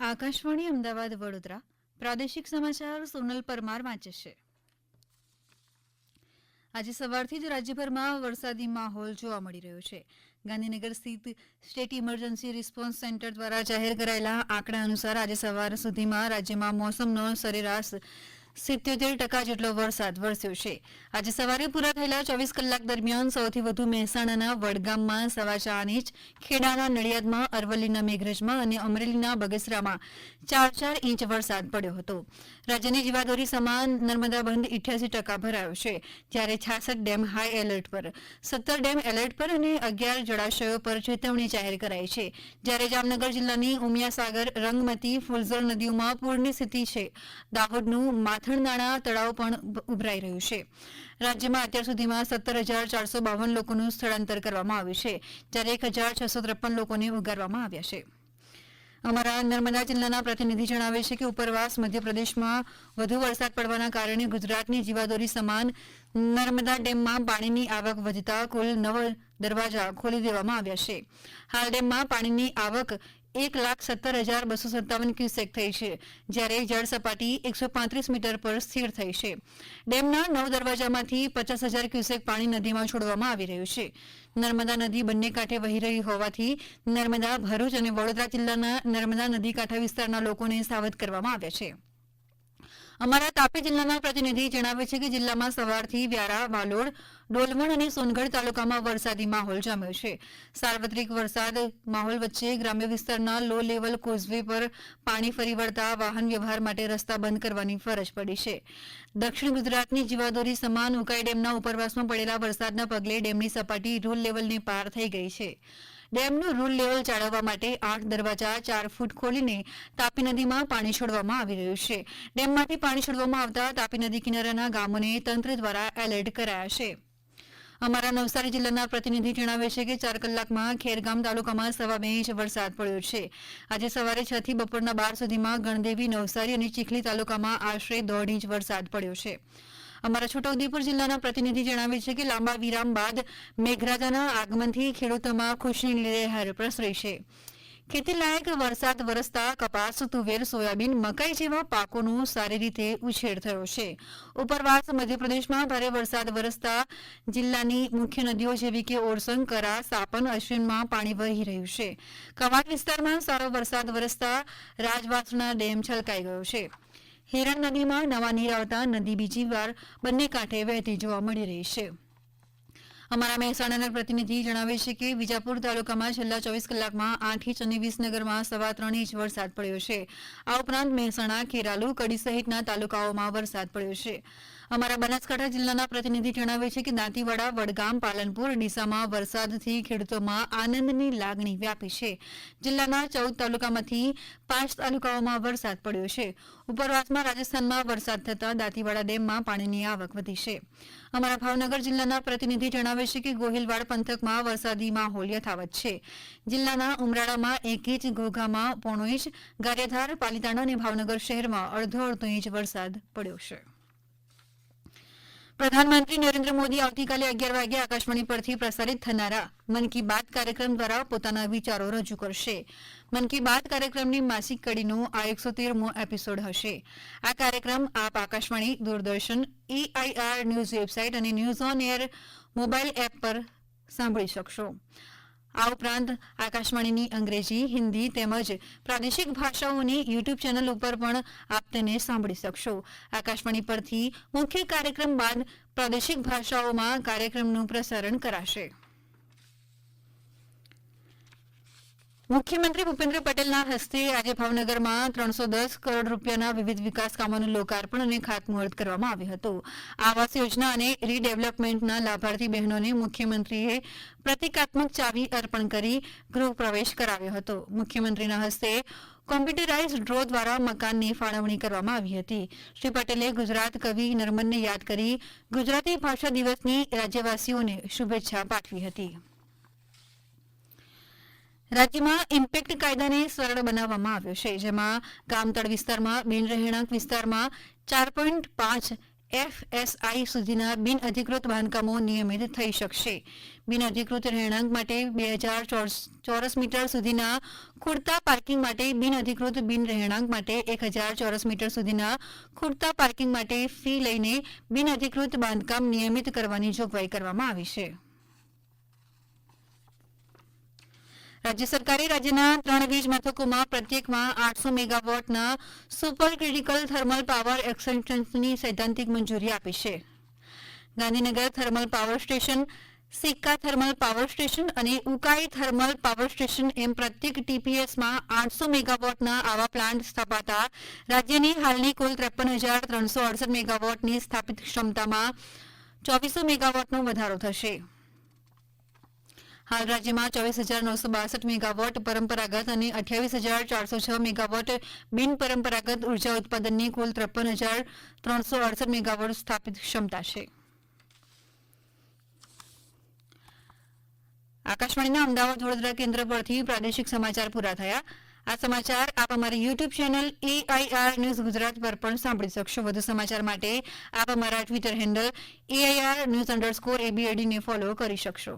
આકાશવાણી અમદાવાદ વડોદરા પ્રાદેશિક સમાચાર સોનલ પરમાર વાંચે છે. આજે સવારથી જ રાજ્યભરમાં વરસાદી માહોલ જોવા મળી રહ્યો છે. ગાંધીનગર સ્થિત સ્ટેટ ઇમરજન્સી રિસ્પોન્સ સેન્ટર દ્વારા જાહેર કરાયેલા આંકડા અનુસાર આજે સવાર સુધીમાં રાજ્યમાં મોસમનો સરેરાશ 77% જેટલો વરસાદ વરસ્યો છે. આજે સવારે પૂરા થયેલા 24 કલાક દરમિયાન સૌથી વધુ મહેસાણાના વડગામમાં 4.25 ઇંચ, ખેડાના નડિયાદમાં, અરવલ્લીના મેઘરજમાં અને અમરેલીના બગસરામાં 4 ઇંચ વરસાદ પડ્યો હતો. રાજ્યની જીવાદોરી સમાન નર્મદા બંધ 88% ભરાયો છે, જ્યારે 66 ડેમ હાઈ એલર્ટ પર, 17 ડેમ એલર્ટ પર અને 11 જળાશયો પર ચેતવણી જાહેર કરાઈ છે. જ્યારે જામનગર જિલ્લાની ઉમિયાસાગર, રંગમતી, ફુલઝર નદીઓમાં પૂરની સ્થિતિ છે. દાહોદનું માથણનાળા તળાવ પણ ઉભરાઈ રહ્યું છે. રાજ્યમાં અત્યાર સુધીમાં 17,452 લોકોનું સ્થળાંતર કરવામાં આવ્યું છે, જ્યારે 1,653 લોકોને ઉગારવામાં આવ્યા છે. અમારા નર્મદા જિલ્લાના પ્રતિનિધિ જણાવે છે કે ઉપરવાસ મધ્યપ્રદેશમાં વધુ વરસાદ પડવાના કારણે ગુજરાતની જીવાદોરી સમાન નર્મદા ડેમમાં પાણીની આવક વધતા કુલ 9 દરવાજા ખોલી દેવામાં આવ્યા છે. હાલ ડેમમાં પાણીની આવક 1,17,257 ક્યુસેક થઈ છે, જ્યારે જળ સપાટી 135 મીટર પર સ્થિર થઈ છે. ડેમના 9 દરવાજામાંથી 50,000 ક્યુસેક પાણી નદીમાં છોડવામાં આવી રહ્યું છે. નર્મદા નદી બંને કાંઠે વહી રહી હોવાથી નર્મદા, ભરૂચ અને વડોદરા જિલ્લાના નર્મદા નદી કાંઠા વિસ્તારના લોકોને સાવધ કરવામાં આવ્યા છે. અમારા તાપી જિલ્લાના પ્રતિનિધિ જણાવે છે કે જિલ્લામાં સવારથી વ્યારા, વાલોડ, ડોલવણ અને સોનગઢ તાલુકામાં વરસાદી માહોલ જામ્યો છે. સાર્વત્રિક વરસાદ માહોલ વચ્ચે ગ્રામ્ય વિસ્તારના લો લેવલ કોઝવે પર પાણી ફરી વળતા વાહન વ્યવહાર માટે રસ્તા બંધ કરવાની ફરજ પડી છે. દક્ષિણ ગુજરાતની જીવાદોરી સમાન ઉકાઈ ડેમના ઉપરવાસમાં પડેલા વરસાદના પગલે ડેમની સપાટી રૂલ લેવલને પાર થઈ ગઈ છે. ડેમનું રૂલ લેવલ જાળવવા માટે 8 દરવાજા 4 ફૂટ ખોલીને તાપી નદીમાં પાણી છોડવામાં આવી રહ્યું છે. ડેમમાંથી પાણી છોડવામાં આવતા તાપી નદી કિનારાના ગામોને તંત્ર દ્વારા એલર્ટ કરાયા છે. અમારા નવસારી જિલ્લાના પ્રતિનિધિ જણાવે છે કે 4 કલાકમાં ખેરગામ તાલુકામાં 2.25 ઇંચ વરસાદ પડ્યો છે. આજે સવારે 6 થી બપોરના 12 સુધીમાં ગણદેવી, નવસારી અને ચીખલી તાલુકામાં આશરે 1.5 ઇંચ વરસાદ પડ્યો છે. અમારા છોટાઉદેપુર જિલ્લાના પ્રતિનિધિ જણાવે છે કે લાંબા વિરામ બાદ મેઘરાજાના આગમનથી ખેડૂતોમાં ખુશીની લહેર પ્રસરી છે. ખેતીલાયક વરસાદ વરસતા કપાસ, તુવેર, સોયાબીન, મકાઈ જેવા પાકોનો સારી રીતે ઉછેર થયો છે. ઉપરવાસ મધ્યપ્રદેશમાં ભારે વરસાદ વરસતા જિલ્લાની મુખ્ય નદીઓ જેવી કે ઓરસંગ, કરા, સાપન, અશ્વિનમાં પાણી વહી રહ્યું છે. કવાંટ વિસ્તારમાં સારો વરસાદ વરસતા રાજવાસણા ડેમ છલકાઈ ગયો છે. હિરણ નદીમાં નવા નીર આવતા નદી બીજી વાર બંને કાંઠે વહેતી જોવા મળી રહી છે. અમારા મહેસાણાના પ્રતિનિધિ જણાવે છે કે વિજાપુર તાલુકામાં છેલ્લા 24 કલાકમાં 8 ઇંચ અને વિસનગરમાં 3.25 ઇંચ વરસાદ પડ્યો છે. આ ઉપરાંત મહેસાણા, ખેરાલુ, કડી સહિતના તાલુકાઓમાં વરસાદ પડ્યો છે. અમારા બનાસકાંઠા જિલ્લાના પ્રતિનિધિ જણાવે છે કે દાંતીવાડા, વડગામ, પાલનપુર, ડીસામાં વરસાદથી ખેડૂતોમાં આનંદની લાગણી વ્યાપી છે. જિલ્લાના 14 તાલુકામાંથી 5 તાલુકાઓમાં વરસાદ પડ્યો છે. ઉપરવાસમાં રાજસ્થાનમાં વરસાદ થતાં દાંતીવાડા ડેમમાં પાણીની આવક વધી છે. અમારા ભાવનગર જિલ્લાના પ્રતિનિધિ જણાવે છે કે ગોહિલવાડ પંથકમાં વરસાદી માહોલ યથાવત છે. જિલ્લાના ઉમરાળામાં 1 ઇંચ, ઘોઘામાં 1.5 ઇંચ, ગારિયાધાર, પાલીતાણા અને ભાવનગર શહેરમાં અડધો ઇંચ વરસાદ પડ્યો છે. પ્રધાનમંત્રી નરેન્દ્ર મોદી આવતીકાલે 11 વાગે આકાશવાણી પરથી પ્રસારિત થનારા મન કી બાત કાર્યક્રમ દ્વારા પોતાના વિચારો રજૂ કરશે. મન કી બાત કાર્યક્રમની માસિક કડીનો આ 113મો એપિસોડ હશે. આ કાર્યક્રમ આપ Akashvani, Doordarshan, EIR news website અને news on air mobile app પર સાંભળી શકશો. આ ઉપરાંત આકાશવાણીની અંગ્રેજી, હિન્દી તેમજ પ્રાદેશિક ભાષાઓની યુટ્યુબ ચેનલ ઉપર પણ આપ તેને સાંભળી શકશો. આકાશવાણી પરથી મુખ્ય કાર્યક્રમ બાદ પ્રાદેશિક ભાષાઓમાં કાર્યક્રમનું પ્રસારણ કરાશે. મુખ્યમંત્રી ભૂપેન્દ્ર પટેલના હસ્તે આજે ભાવનગરમાં 310 કરોડ રૂપિયાના વિવિધ વિકાસ કામોનું લોકાર્પણ અને ખાતમુહૂર્ત કરવામાં આવ્યું હતું. આવાસ યોજના અને રીડેવલપમેન્ટના લાભાર્થી બહેનોને મુખ્યમંત્રીએ પ્રતિકાત્મક ચાવી અર્પણ કરી ગૃહ પ્રવેશ કરાવ્યો હતો. મુખ્યમંત્રીના હસ્તે કોમ્પ્યુટરાઇઝ ડ્રો દ્વારા મકાનની ફાળવણી કરવામાં આવી હતી. શ્રી પટેલે ગુજરાત કવિ નર્મદને યાદ કરી ગુજરાતી ભાષા દિવસની રાજ્યવાસીઓને શુભેચ્છા પાઠવી હતી. રાજ્યમાં ઇમ્પેક્ટ કાયદાને સરળ બનાવવામાં આવ્યો છે, જેમાં ગામતળ વિસ્તારમાં, બિન રહેણાંક વિસ્તારમાં 4.5 FSI સુધીના બિનઅધિકૃત બાંધકામો નિયમિત થઈ શકશે. બિનઅધિકૃત રહેણાંક માટે 2000 ચોરસ મીટર સુધીના ખૂટતા પાર્કિંગ માટે બિનઅધિકૃત બિન રહેણાંક માટે 1000 ચોરસ મીટર સુધીના ખૂટતા પાર્કિંગ માટે ફી લઈને બિનઅધિકૃત બાંધકામ નિયમિત કરવાની જોગવાઈ કરવામાં આવી છે. રાજ્ય સરકારે રાજ્યના 3 વીજ મથકોમાં પ્રત્યેકમાં 800 મેગાવોટના સુપર ક્રિટિકલ થર્મલ પાવર એક્સટેન્શનની સૈદ્ધાંતિક મંજૂરી આપી છે. ગાંધીનગર થર્મલ પાવર સ્ટેશન, સિક્કા થર્મલ પાવર સ્ટેશન અને ઉકાઈ થર્મલ પાવર સ્ટેશન એમ પ્રત્યેક TPSમાં 800 મેગાવોટના આવા પ્લાન્ટ સ્થાપાતા રાજ્યની હાલની કુલ 53,368 મેગાવોટની સ્થાપિત ક્ષમતામાં 2400 મેગાવોટનો વધારો થશે. હાલ રાજ્યમાં 24,962 મેગાવોટ પરંપરાગત અને 28,406 મેગાવોટ બિન પરંપરાગત ઉર્જા ઉત્પાદનની કુલ 53,368 મેગાવોટ સ્થાપિત ક્ષમતા છે. આકાશવાણીના અમદાવાદ વડોદરા કેન્દ્ર પરથી પ્રાદેશિક સમાચાર પૂરા થયા. આ સમાચાર આપ અમારી YouTube channel AIR news Gujarat પર પણ સાંભળી શકશો. વધુ સમાચાર માટે આપ અમારા ટ્વિટર હેન્ડલ AIR _ABAD ને ફોલો કરી શકશો.